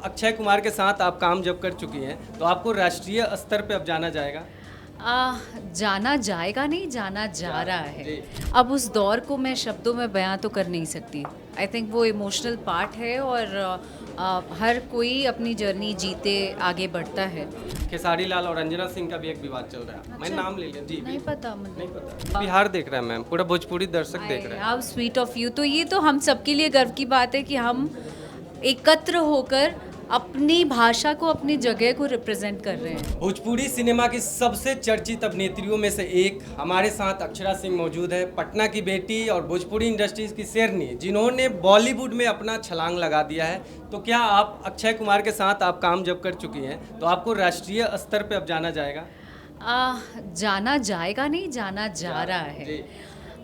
अक्षय कुमार के साथ आप काम जब कर चुकी हैं तो आपको राष्ट्रीय स्तर पे अब जाना जाएगा। जाना जाएगा नहीं, जाना जा रहा है। जी। अब उस दौर को मैं शब्दों में बयां तो कर नहीं सकती। आई थिंक वो इमोशनल पार्ट है और हर कोई अपनी जर्नी जीते आगे बढ़ता है। खेसारी लाल और अंजना सिंह का भी एक विवाद चल रहा है। मैं नाम ले लिया जी। नहीं पता मुझे। नहीं पता। बिहार देख रहा है मैम, पूरा भोजपुरी दर्शक देख रहा है। How sweet of you. तो ये तो हम सबके लिए गर्व की बात है कि हम एकत्र होकर अपनी भाषा को, अपनी जगह को रिप्रेजेंट कर रहे हैं। भोजपुरी सिनेमा की सबसे चर्चित अभिनेत्रियों में से एक हमारे साथ अक्षरा सिंह मौजूद है, पटना की बेटी और भोजपुरी इंडस्ट्रीज की शेरनी, जिन्होंने बॉलीवुड में अपना छलांग लगा दिया है। तो क्या आप अक्षय कुमार के साथ आप काम जब कर चुकी हैं तो आपको राष्ट्रीय स्तर पे अब जाना जाएगा? जाना जाएगा नहीं, जाना जा रहा है। जी।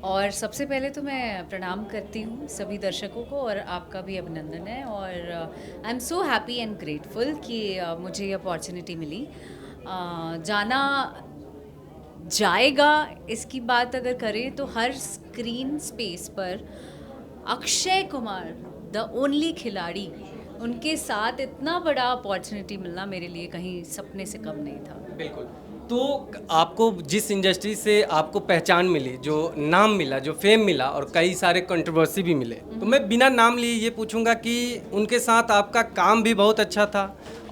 और सबसे पहले तो मैं प्रणाम करती हूँ सभी दर्शकों को और आपका भी अभिनंदन है। और I am so happy and grateful कि मुझे ये अपॉर्चुनिटी मिली। जाना जाएगा इसकी बात अगर करें तो हर स्क्रीन स्पेस पर अक्षय कुमार द ओनली खिलाड़ी, उनके साथ इतना बड़ा अपॉर्चुनिटी मिलना मेरे लिए कहीं सपने से कम नहीं था। बिल्कुल। तो आपको जिस इंडस्ट्री से आपको पहचान मिली, जो नाम मिला, जो फेम मिला और कई सारे कंट्रोवर्सी भी मिले, तो मैं बिना नाम लिए ये पूछूंगा कि उनके साथ आपका काम भी बहुत अच्छा था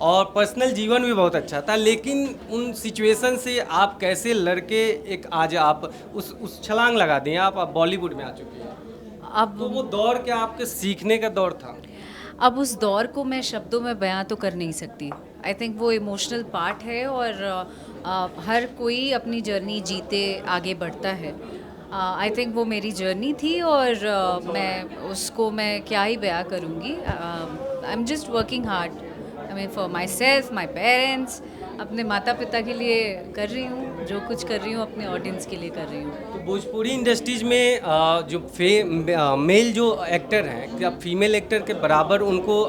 और पर्सनल जीवन भी बहुत अच्छा था, लेकिन उन सिचुएशन से आप कैसे लड़के एक आज आप उस छलांग लगा दिए, आप बॉलीवुड में आ चुके हैं। अब तो वो दौर क्या आपके सीखने का दौर था? अब उस दौर को मैं शब्दों में बयां तो कर नहीं सकती। आई थिंक वो इमोशनल पार्ट है और हर कोई अपनी जर्नी जीते आगे बढ़ता है। आई थिंक वो मेरी जर्नी थी और मैं क्या ही बयां करूँगी। I am just working hard, I mean for my self, my parents, अपने माता पिता के लिए कर रही हूँ, जो कुछ कर रही हूँ अपने ऑडियंस के लिए कर रही हूँ। तो भोजपुरी इंडस्ट्रीज में मेल जो एक्टर हैं, क्या फीमेल एक्टर के बराबर उनको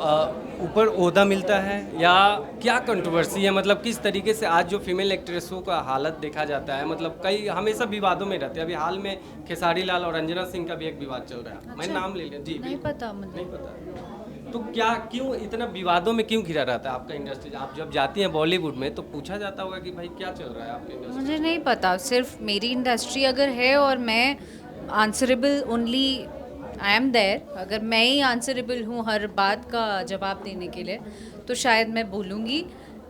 ऊपर ओहदा मिलता है या क्या कंट्रोवर्सी है? मतलब किस तरीके से आज जो फीमेल एक्ट्रेसों का हालत देखा जाता है, मतलब कई हमेशा विवादों में रहते हैं। अभी हाल में खेसारी लाल और अंजना सिंह का भी एक विवाद चल रहा है। मैं नाम ले लिया जी। नहीं पता मुझे। नहीं पता। तो क्या क्यों इतना विवादों में क्यों घिरा रहता है आपका इंडस्ट्री? आप जब जाती हैं बॉलीवुड में तो पूछा जाता होगा कि भाई क्या चल रहा है आपके इंडस्ट्री? मुझे नहीं पता। सिर्फ मेरी इंडस्ट्री अगर है और मैं answerable only I am there, अगर मैं ही आंसरेबल हूँ हर बात का जवाब देने के लिए, तो शायद मैं बोलूँगी।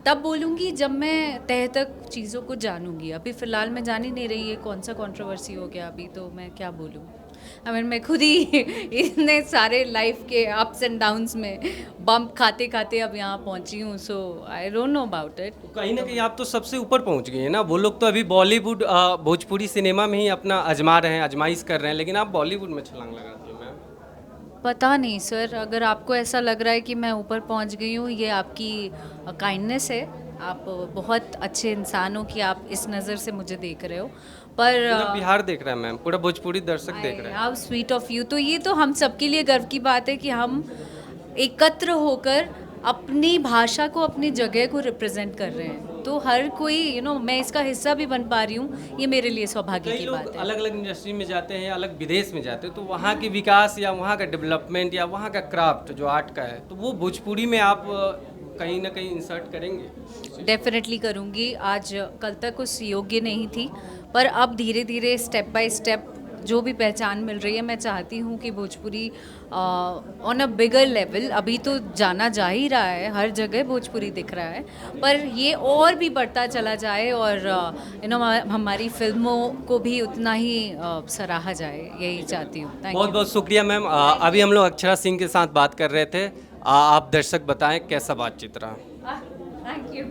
तब बोलूँगी जब मैं तह तक चीज़ों को जानूँगी। अभी फ़िलहाल मैं जान ही नहीं रही है कौन सा कंट्रोवर्सी हो गया अभी, तो मैं क्या बोलूँ। आई मीन मैं खुद ही इतने सारे लाइफ के अप्स एंड डाउन्स में बम्प खाते खाते अब यहाँ पहुँची हूँ। So I don't know about it. कहीं ना कहीं आप तो सबसे ऊपर पहुंच गए हैं ना। वो लोग तो अभी बॉलीवुड भोजपुरी सिनेमा में ही अपना आजमा रहे हैं, आजमाइश कर रहे हैं, लेकिन आप बॉलीवुड में छलांग लगाती हैं मैम। पता नहीं सर, अगर आपको ऐसा लग रहा है कि मैं ऊपर पहुंच गई हूँ, ये आपकी काइंडनेस है। आप बहुत अच्छे इंसान हो कि आप इस नज़र से मुझे देख रहे हो। पर पूरा बिहार देख रहा है मैम, पूरा भोजपुरी दर्शक देख रहा है। How sweet of you. तो ये तो हम सबके लिए गर्व की बात है कि हम एकत्र होकर अपनी भाषा को, अपनी जगह को रिप्रेजेंट कर रहे हैं। तो हर कोई मैं इसका हिस्सा भी बन पा रही हूँ, ये मेरे लिए सौभाग्य कई की लोग बात है। अलग अलग इंडस्ट्री में जाते हैं, अलग विदेश में जाते हैं, तो वहाँ के विकास या वहाँ का डेवलपमेंट या वहाँ का क्राफ्ट जो आर्ट का है, तो वो भोजपुरी में आप कहीं ना कहीं इंसर्ट करेंगे? डेफिनेटली करूँगी। आज कल तक उस योग्य नहीं थी, पर अब धीरे धीरे स्टेप बाय स्टेप जो भी पहचान मिल रही है, मैं चाहती हूँ कि Bhojpuri on a bigger level, अभी तो जाना जा ही रहा है, हर जगह भोजपुरी दिख रहा है, पर ये और भी बढ़ता चला जाए और हमारी फिल्मों को भी उतना ही सराहा जाए, यही चाहती हूँ। थैंक बहुत यू। बहुत शुक्रिया मैम। अभी हम लोग अक्षरा सिंह के साथ बात कर रहे थे। आप दर्शक बताएं कैसा बातचीत रहा? Thank you.